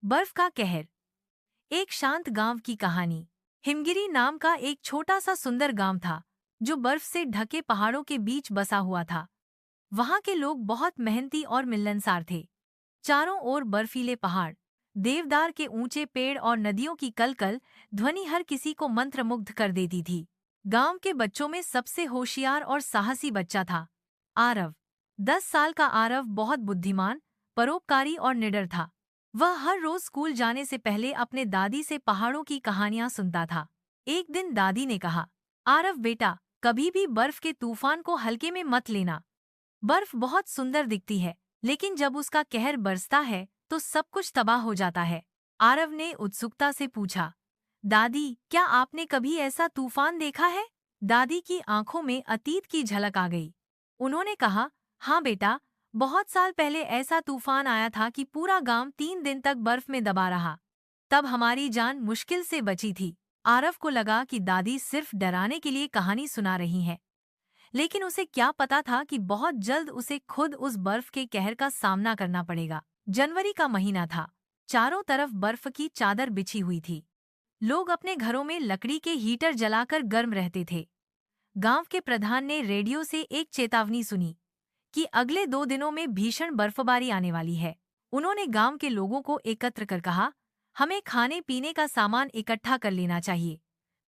बर्फ का कहर। एक शांत गांव की कहानी। हिमगिरी नाम का एक छोटा सा सुंदर गांव था जो बर्फ से ढके पहाड़ों के बीच बसा हुआ था। वहां के लोग बहुत मेहनती और मिलनसार थे। चारों ओर बर्फीले पहाड़, देवदार के ऊंचे पेड़ और नदियों की कलकल ध्वनि हर किसी को मंत्रमुग्ध कर देती थी। गांव के बच्चों में सबसे होशियार और साहसी बच्चा था आरव। 10 साल का आरव बहुत बुद्धिमान, परोपकारी और निडर था। वह हर रोज स्कूल जाने से पहले अपने दादी से पहाड़ों की कहानियां सुनता था। एक दिन दादी ने कहा, आरव बेटा, कभी भी बर्फ के तूफान को हल्के में मत लेना। बर्फ बहुत सुंदर दिखती है, लेकिन जब उसका कहर बरसता है तो सब कुछ तबाह हो जाता है। आरव ने उत्सुकता से पूछा, दादी, क्या आपने कभी ऐसा तूफान देखा है? दादी की आंखों में अतीत की झलक आ गई। उन्होंने कहा, हाँ बेटा, बहुत साल पहले ऐसा तूफान आया था कि पूरा गांव 3 दिन तक बर्फ में दबा रहा। तब हमारी जान मुश्किल से बची थी। आरव को लगा कि दादी सिर्फ डराने के लिए कहानी सुना रही हैं, लेकिन उसे क्या पता था कि बहुत जल्द उसे खुद उस बर्फ के कहर का सामना करना पड़ेगा। जनवरी का महीना था। चारों तरफ बर्फ की चादर बिछी हुई थी। लोग अपने घरों में लकड़ी के हीटर जलाकर गर्म रहते थे। गांव के प्रधान ने रेडियो से एक चेतावनी सुनी कि अगले 2 दिनों में भीषण बर्फबारी आने वाली है। उन्होंने गांव के लोगों को एकत्र कर कहा, हमें खाने पीने का सामान इकट्ठा कर लेना चाहिए।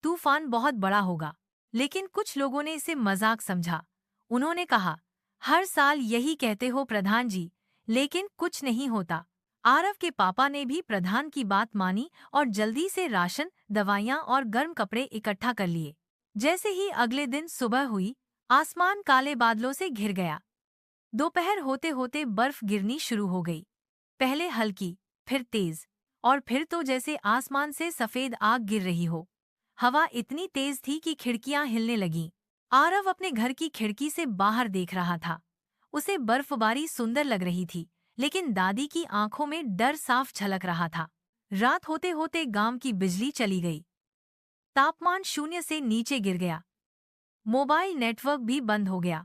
तूफान बहुत बड़ा होगा। लेकिन कुछ लोगों ने इसे मजाक समझा। उन्होंने कहा, हर साल यही कहते हो प्रधान जी, लेकिन कुछ नहीं होता। आरव के पापा ने भी प्रधान की बात मानी और जल्दी से राशन, दवाइयां और गर्म कपड़े इकट्ठा कर लिए। जैसे ही अगले दिन सुबह हुई, आसमान काले बादलों से घिर गया। दोपहर होते होते बर्फ गिरनी शुरू हो गई। पहले हल्की, फिर तेज, और फिर तो जैसे आसमान से सफेद आग गिर रही हो। हवा इतनी तेज थी कि खिड़कियां हिलने लगीं। आरव अपने घर की खिड़की से बाहर देख रहा था। उसे बर्फबारी सुंदर लग रही थी, लेकिन दादी की आंखों में डर साफ झलक रहा था। रात होते होते गांव की बिजली चली गई। तापमान शून्य से नीचे गिर गया। मोबाइल नेटवर्क भी बंद हो गया।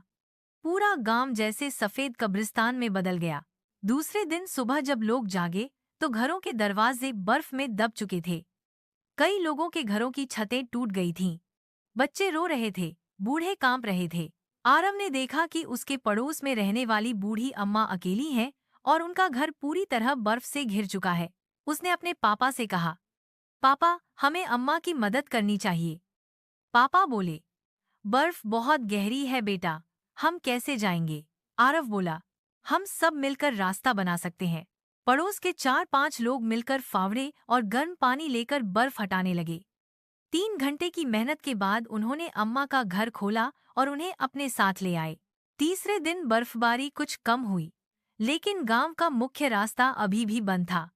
पूरा गांव जैसे सफेद कब्रिस्तान में बदल गया। दूसरे दिन सुबह जब लोग जागे तो घरों के दरवाजे बर्फ में दब चुके थे। कई लोगों के घरों की छतें टूट गई थीं। बच्चे रो रहे थे, बूढ़े कांप रहे थे। आरव ने देखा कि उसके पड़ोस में रहने वाली बूढ़ी अम्मा अकेली हैं और उनका घर पूरी तरह बर्फ से घिर चुका है। उसने अपने पापा से कहा, पापा, हमें अम्मा की मदद करनी चाहिए। पापा बोले, बर्फ बहुत गहरी है बेटा, हम कैसे जाएंगे? आरव बोला, हम सब मिलकर रास्ता बना सकते हैं। पड़ोस के 4-5 लोग मिलकर फावड़े और गर्म पानी लेकर बर्फ हटाने लगे। 3 घंटे की मेहनत के बाद उन्होंने अम्मा का घर खोला और उन्हें अपने साथ ले आए। तीसरे दिन बर्फबारी कुछ कम हुई, लेकिन गांव का मुख्य रास्ता अभी भी बंद था।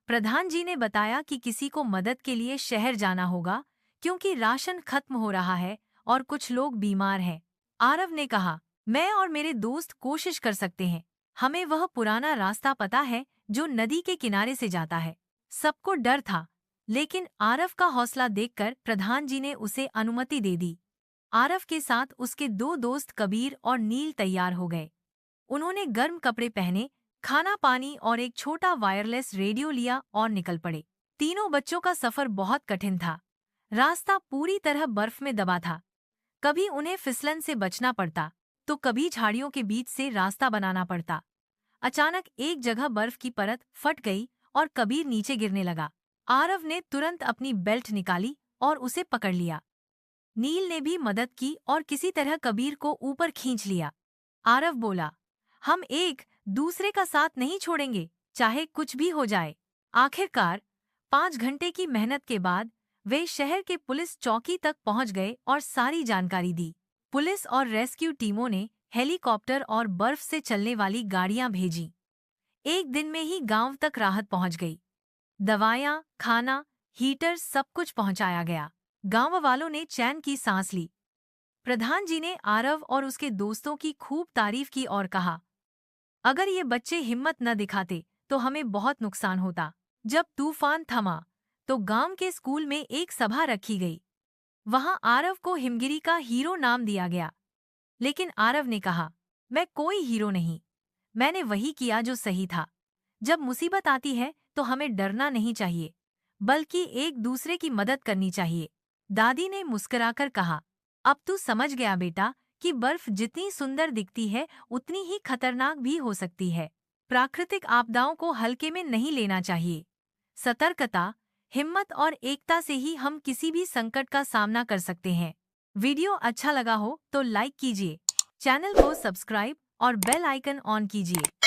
प्रधान जी ने बताया कि किसी को मदद के लिए शहर जाना होगा, क्योंकि राशन खत्म हो रहा है और कुछ लोग बीमार हैं। आरव ने कहा, मैं और मेरे दोस्त कोशिश कर सकते हैं। हमें वह पुराना रास्ता पता है जो नदी के किनारे से जाता है। सबको डर था, लेकिन आरव का हौसला देखकर प्रधान जी ने उसे अनुमति दे दी। आरव के साथ उसके 2 दोस्त कबीर और नील तैयार हो गए। उन्होंने गर्म कपड़े पहने, खाना पानी और एक छोटा वायरलेस रेडियो लिया और निकल पड़े। तीनों बच्चों का सफर बहुत कठिन था। रास्ता पूरी तरह बर्फ में दबा था। कभी उन्हें फिसलन से बचना पड़ता, तो कभी झाड़ियों के बीच से रास्ता बनाना पड़ता। अचानक एक जगह बर्फ की परत फट गई और कबीर नीचे गिरने लगा। आरव ने तुरंत अपनी बेल्ट निकाली और उसे पकड़ लिया। नील ने भी मदद की और किसी तरह कबीर को ऊपर खींच लिया। आरव बोला, हम एक दूसरे का साथ नहीं छोड़ेंगे, चाहे कुछ भी हो जाए। आखिरकार 5 घंटे की मेहनत के बाद वे शहर के पुलिस चौकी तक पहुंच गए और सारी जानकारी दी। पुलिस और रेस्क्यू टीमों ने हेलीकॉप्टर और बर्फ से चलने वाली गाड़ियां भेजी। एक दिन में ही गांव तक राहत पहुंच गई। दवाइयां, खाना, हीटर, सब कुछ पहुंचाया गया। गांव वालों ने चैन की सांस ली। प्रधान जी ने आरव और उसके दोस्तों की खूब तारीफ की और कहा, अगर ये बच्चे हिम्मत न दिखाते तो हमें बहुत नुकसान होता। जब तूफान थमा तो गांव के स्कूल में एक सभा रखी गई। वहां आरव को हिमगिरी का हीरो नाम दिया गया। लेकिन आरव ने कहा, मैं कोई हीरो नहीं, मैंने वही किया जो सही था। जब मुसीबत आती है तो हमें डरना नहीं चाहिए, बल्कि एक दूसरे की मदद करनी चाहिए। दादी ने मुस्कुराकर कहा, अब तू समझ गया बेटा कि बर्फ जितनी सुंदर दिखती है उतनी ही खतरनाक भी हो सकती है। प्राकृतिक आपदाओं को हल्के में नहीं लेना चाहिए। सतर्कता, हिम्मत और एकता से ही हम किसी भी संकट का सामना कर सकते हैं। वीडियो अच्छा लगा हो तो लाइक कीजिए, चैनल को सब्सक्राइब और बेल आइकन ऑन कीजिए